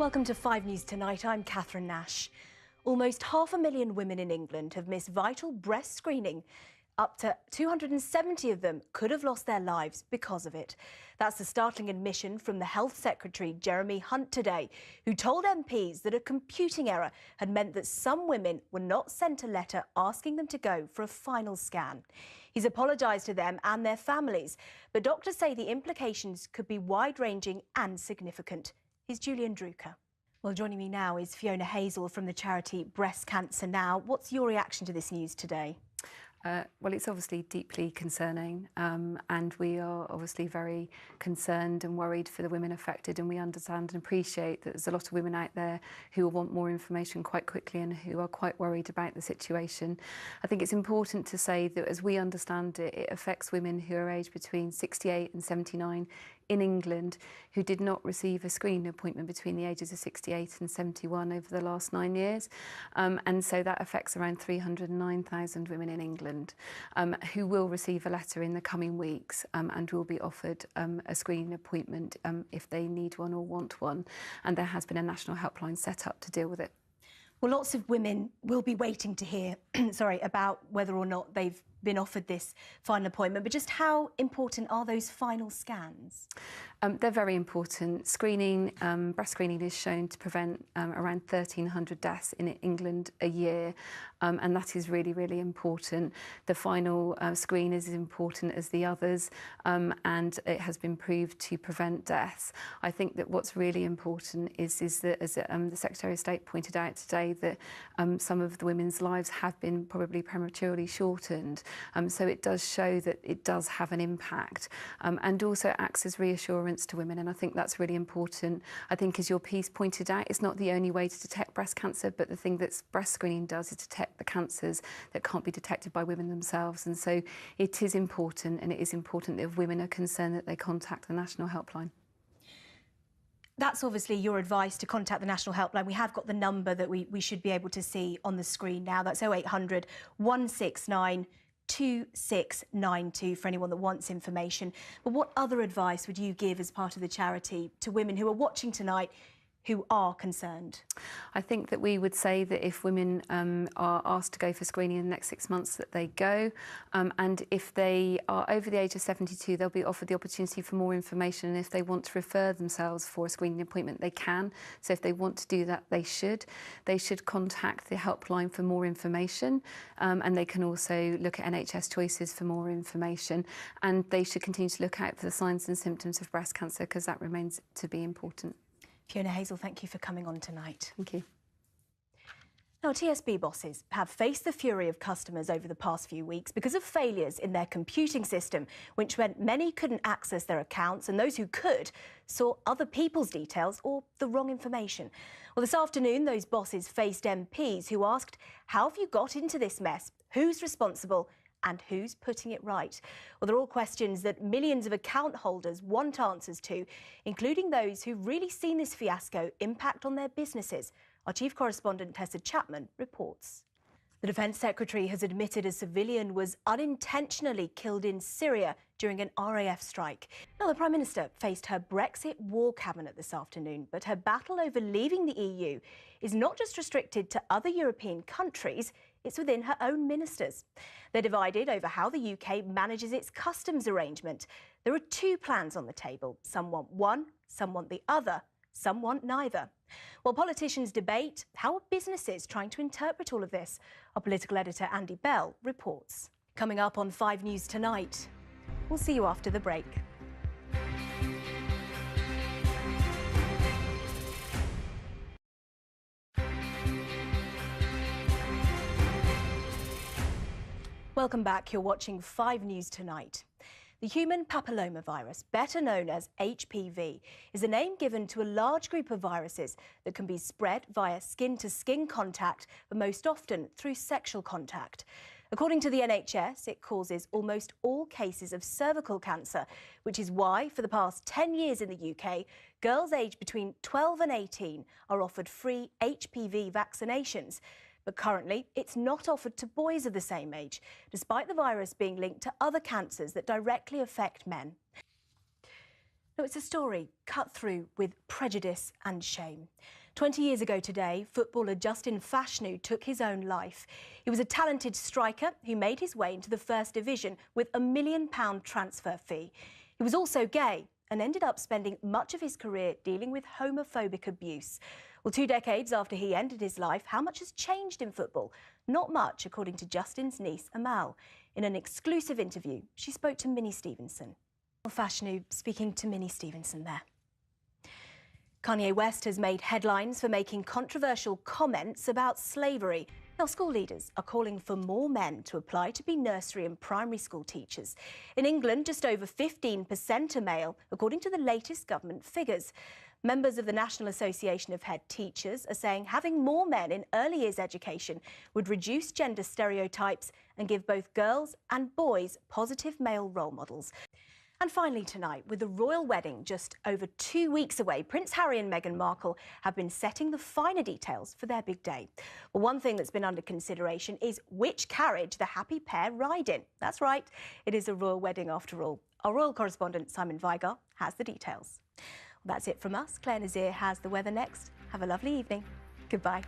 Welcome to 5 News Tonight. I'm Katherine Nash. Almost 500,000 women in England have missed vital breast screening. Up to 270 of them could have lost their lives because of it. That's a startling admission from the Health Secretary, Jeremy Hunt, today, who told MPs that a computing error had meant that some women were not sent a letter asking them to go for a final scan. He's apologised to them and their families, but doctors say the implications could be wide-ranging and significant. Here's Julian Drucker. Well, joining me now is Fiona Hazel from the charity Breast Cancer Now. What's your reaction to this news today? Well, it's obviously deeply concerning, and we are obviously very concerned and worried for the women affected, and we understand and appreciate that there's a lot of women out there who will want more information quite quickly and who are quite worried about the situation. I think it's important to say that as we understand it, it affects women who are aged between 68 and 79 in England who did not receive a screening appointment between the ages of 68 and 71 over the last 9 years. And so that affects around 309,000 women in England who will receive a letter in the coming weeks and will be offered a screening appointment if they need one or want one. And there has been a national helpline set up to deal with it. Well, lots of women will be waiting to hear about whether or not they've been offered this final appointment, but just how important are those final scans? They're very important. Screening, breast screening is shown to prevent around 1,300 deaths in England a year, and that is really, really important. The final screen is as important as the others, and it has been proved to prevent deaths. I think that what's really important is that, as the Secretary of State pointed out today, that some of the women's lives have been probably prematurely shortened. So it does show that it does have an impact, and also acts as reassurance to women, and I think that's really important. I think, as your piece pointed out, it's not the only way to detect breast cancer, but the thing that breast screening does is detect the cancers that can't be detected by women themselves, and so it is important, and it is important that if women are concerned that they contact the National Helpline. That's obviously your advice, to contact the National Helpline. We have got the number that we should be able to see on the screen now. That's 0800 169 2692 for anyone that wants information. But what other advice would you give as part of the charity to women who are watching tonight who are concerned? I think that we would say that if women are asked to go for screening in the next 6 months, that they go. And if they are over the age of 72, they'll be offered the opportunity for more information. And if they want to refer themselves for a screening appointment, they can. So if they want to do that, they should. They should contact the helpline for more information. And they can also look at NHS Choices for more information. And they should continue to look out for the signs and symptoms of breast cancer, because that remains to be important. Fiona Hazel, thank you for coming on tonight. Thank you. Now, TSB bosses have faced the fury of customers over the past few weeks because of failures in their computing system, which meant many couldn't access their accounts, and those who could saw other people's details or the wrong information. Well, this afternoon, those bosses faced MPs who asked, how have you got into this mess? Who's responsible? And who's putting it right? Well, they're all questions that millions of account holders want answers to, including those who've really seen this fiasco impact on their businesses. Our chief correspondent, Tessa Chapman, reports. The Defence Secretary has admitted a civilian was unintentionally killed in Syria during an RAF strike. Now, the Prime Minister faced her Brexit war cabinet this afternoon, but her battle over leaving the EU is not just restricted to other European countries, it's within her own ministers. They're divided over how the UK manages its customs arrangement. There are two plans on the table. Some want one, some want the other, some want neither. While politicians debate, how are businesses trying to interpret all of this? Our political editor, Andy Bell, reports. Coming up on 5 News Tonight. We'll see you after the break. Welcome back. You're watching 5 News Tonight. The human papillomavirus, better known as HPV, is a name given to a large group of viruses that can be spread via skin-to-skin contact, but most often through sexual contact. According to the NHS, it causes almost all cases of cervical cancer, which is why, for the past 10 years in the UK, girls aged between 12 and 18 are offered free HPV vaccinations. But currently, it's not offered to boys of the same age, despite the virus being linked to other cancers that directly affect men. So it's a story cut through with prejudice and shame. 20 years ago today, footballer Justin Fashanu took his own life. He was a talented striker who made his way into the First Division with a £1 million transfer fee. He was also gay and ended up spending much of his career dealing with homophobic abuse. Well, 2 decades after he ended his life, how much has changed in football? Not much, according to Justin's niece, Amal. In an exclusive interview, she spoke to Minnie Stevenson. Fashanu speaking to Minnie Stevenson there. Kanye West has made headlines for making controversial comments about slavery. Now, school leaders are calling for more men to apply to be nursery and primary school teachers. In England, just over 15% are male, according to the latest government figures. Members of the National Association of Head Teachers are saying having more men in early years education would reduce gender stereotypes and give both girls and boys positive male role models. And finally tonight, with the royal wedding just over 2 weeks away, Prince Harry and Meghan Markle have been setting the finer details for their big day. Well, one thing that's been under consideration is which carriage the happy pair ride in. That's right, it is a royal wedding after all. Our royal correspondent Simon Vigar has the details. Well, that's it from us. Claire Nazir has the weather next. Have a lovely evening. Goodbye.